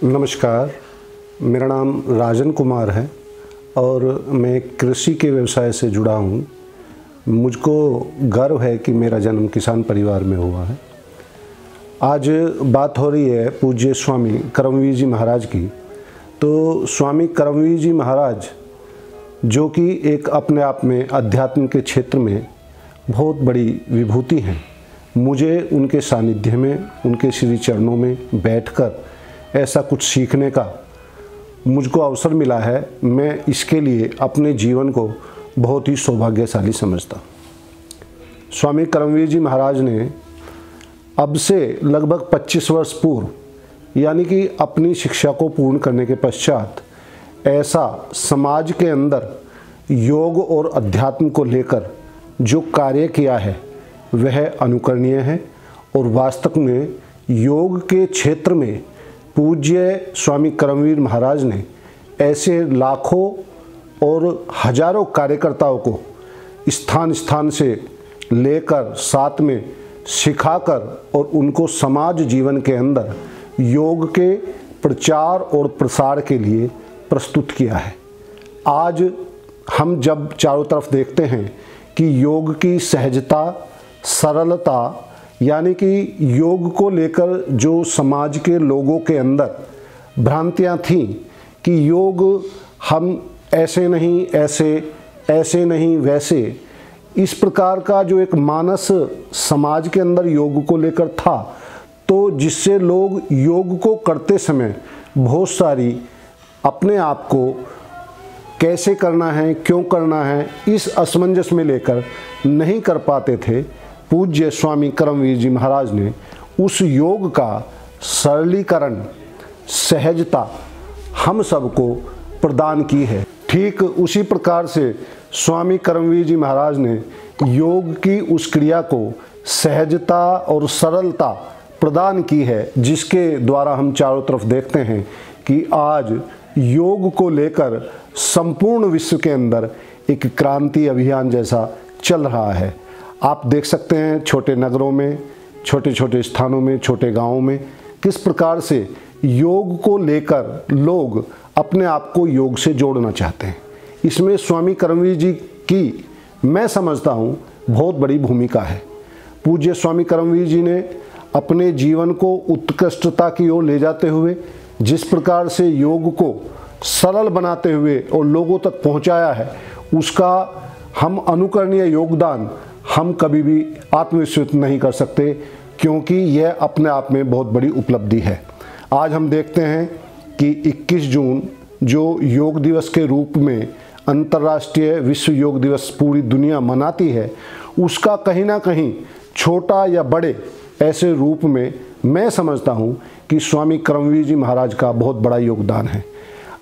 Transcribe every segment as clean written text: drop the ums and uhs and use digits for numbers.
नमस्कार, मेरा नाम राजन कुमार है और मैं कृषि के व्यवसाय से जुड़ा हूँ। मुझको गर्व है कि मेरा जन्म किसान परिवार में हुआ है। आज बात हो रही है पूज्य स्वामी करमवीर जी महाराज की। तो स्वामी करमवीर जी महाराज जो कि एक अपने आप में अध्यात्म के क्षेत्र में बहुत बड़ी विभूति हैं, मुझे उनके सानिध्य में, उनके श्री चरणों में बैठकर ऐसा कुछ सीखने का मुझको अवसर मिला है। मैं इसके लिए अपने जीवन को बहुत ही सौभाग्यशाली समझता। स्वामी करमवीर जी महाराज ने अब से लगभग 25 वर्ष पूर्व यानी कि अपनी शिक्षा को पूर्ण करने के पश्चात ऐसा समाज के अंदर योग और अध्यात्म को लेकर जो कार्य किया है वह अनुकरणीय है। और वास्तव में योग के क्षेत्र में पूज्य स्वामी करमवीर महाराज ने ऐसे लाखों और हजारों कार्यकर्ताओं को स्थान स्थान से लेकर साथ में सिखाकर और उनको समाज जीवन के अंदर योग के प्रचार और प्रसार के लिए प्रस्तुत किया है। आज हम जब चारों तरफ देखते हैं कि योग की सहजता, सरलता, यानी कि योग को लेकर जो समाज के लोगों के अंदर भ्रांतियां थीं कि योग हम ऐसे नहीं, ऐसे नहीं, वैसे, इस प्रकार का जो एक मानस समाज के अंदर योग को लेकर था, तो जिससे लोग योग को करते समय बहुत सारी अपने आप को कैसे करना है, क्यों करना है, इस असमंजस में लेकर नहीं कर पाते थे। पूज्य स्वामी करमवीर जी महाराज ने उस योग का सरलीकरण, सहजता हम सबको प्रदान की है। ठीक उसी प्रकार से स्वामी करमवीर जी महाराज ने योग की उस क्रिया को सहजता और सरलता प्रदान की है, जिसके द्वारा हम चारों तरफ देखते हैं कि आज योग को लेकर संपूर्ण विश्व के अंदर एक क्रांति अभियान जैसा चल रहा है। आप देख सकते हैं छोटे नगरों में, छोटे छोटे स्थानों में, छोटे गांवों में किस प्रकार से योग को लेकर लोग अपने आप को योग से जोड़ना चाहते हैं। इसमें स्वामी करमवीर जी की मैं समझता हूँ बहुत बड़ी भूमिका है। पूज्य स्वामी करमवीर जी ने अपने जीवन को उत्कृष्टता की ओर ले जाते हुए जिस प्रकार से योग को सरल बनाते हुए और लोगों तक पहुँचाया है, उसका हम अनुकरणीय योगदान हम कभी भी आत्मविस्मृत नहीं कर सकते, क्योंकि यह अपने आप में बहुत बड़ी उपलब्धि है। आज हम देखते हैं कि 21 जून जो योग दिवस के रूप में अंतर्राष्ट्रीय विश्व योग दिवस पूरी दुनिया मनाती है, उसका कहीं ना कहीं छोटा या बड़े ऐसे रूप में मैं समझता हूँ कि स्वामी करमवीर जी महाराज का बहुत बड़ा योगदान है।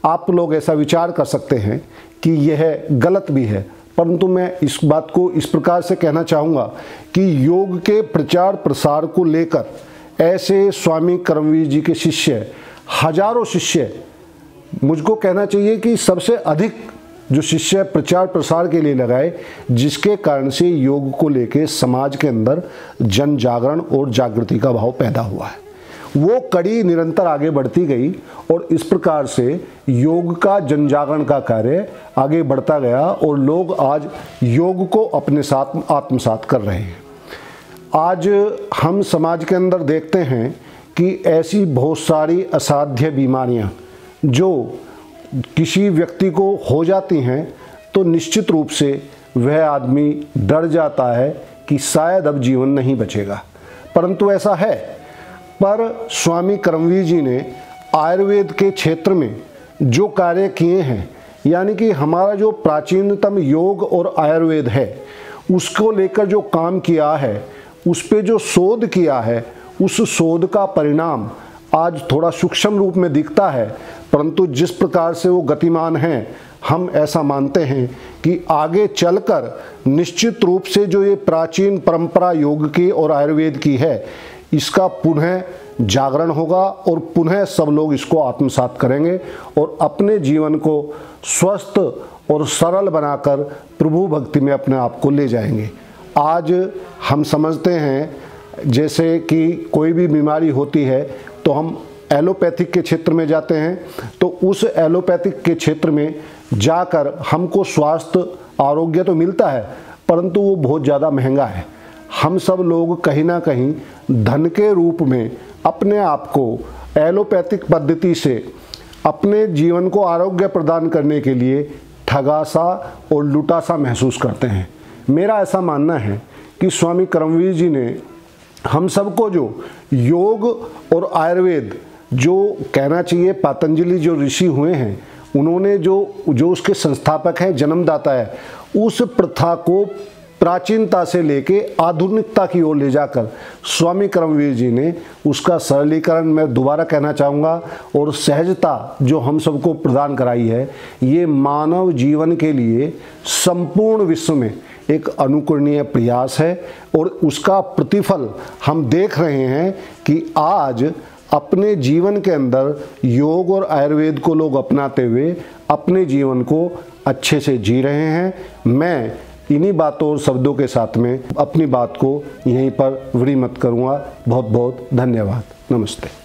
आप लोग ऐसा विचार कर सकते हैं कि यह गलत भी है, परंतु मैं इस बात को इस प्रकार से कहना चाहूँगा कि योग के प्रचार प्रसार को लेकर ऐसे स्वामी करमवीर जी के शिष्य, हजारों शिष्य, मुझको कहना चाहिए कि सबसे अधिक जो शिष्य प्रचार प्रसार के लिए लगाए, जिसके कारण से योग को लेकर समाज के अंदर जन जागरण और जागृति का भाव पैदा हुआ है। वो कड़ी निरंतर आगे बढ़ती गई और इस प्रकार से योग का जन जागरण का कार्य आगे बढ़ता गया और लोग आज योग को अपने साथ आत्मसात कर रहे हैं। आज हम समाज के अंदर देखते हैं कि ऐसी बहुत सारी असाध्य बीमारियां जो किसी व्यक्ति को हो जाती हैं, तो निश्चित रूप से वह आदमी डर जाता है कि शायद अब जीवन नहीं बचेगा, परंतु ऐसा है। पर स्वामी करमवीर जी ने आयुर्वेद के क्षेत्र में जो कार्य किए हैं, यानी कि हमारा जो प्राचीनतम योग और आयुर्वेद है, उसको लेकर जो काम किया है, उस पे जो शोध किया है, उस शोध का परिणाम आज थोड़ा सूक्ष्म रूप में दिखता है, परंतु जिस प्रकार से वो गतिमान हैं, हम ऐसा मानते हैं कि आगे चलकर निश्चित रूप से जो ये प्राचीन परंपरा योग की और आयुर्वेद की है, इसका पुनः जागरण होगा और पुनः सब लोग इसको आत्मसात करेंगे और अपने जीवन को स्वस्थ और सरल बनाकर प्रभु भक्ति में अपने आप को ले जाएंगे। आज हम समझते हैं जैसे कि कोई भी बीमारी होती है तो हम एलोपैथिक के क्षेत्र में जाते हैं तो उस एलोपैथिक के क्षेत्र में जाकर हमको स्वास्थ्य आरोग्य तो मिलता है, परंतु वो बहुत ज़्यादा महंगा है। हम सब लोग कहीं ना कहीं धन के रूप में अपने आप को एलोपैथिक पद्धति से अपने जीवन को आरोग्य प्रदान करने के लिए ठगा सा और लुटा सा महसूस करते हैं। मेरा ऐसा मानना है कि स्वामी करमवीर जी ने हम सबको जो योग और आयुर्वेद, जो कहना चाहिए पतंजलि जो ऋषि हुए हैं, उन्होंने जो उसके संस्थापक हैं, जन्मदाता है, उस प्रथा को प्राचीनता से लेके आधुनिकता की ओर ले जाकर स्वामी करमवीर जी ने उसका सरलीकरण, मैं दोबारा कहना चाहूँगा, और सहजता जो हम सबको प्रदान कराई है, ये मानव जीवन के लिए संपूर्ण विश्व में एक अनुकरणीय प्रयास है। और उसका प्रतिफल हम देख रहे हैं कि आज अपने जीवन के अंदर योग और आयुर्वेद को लोग अपनाते हुए अपने जीवन को अच्छे से जी रहे हैं। मैं इन्हीं बातों और शब्दों के साथ में अपनी बात को यहीं पर विरमित करूँगा। बहुत बहुत धन्यवाद। नमस्ते।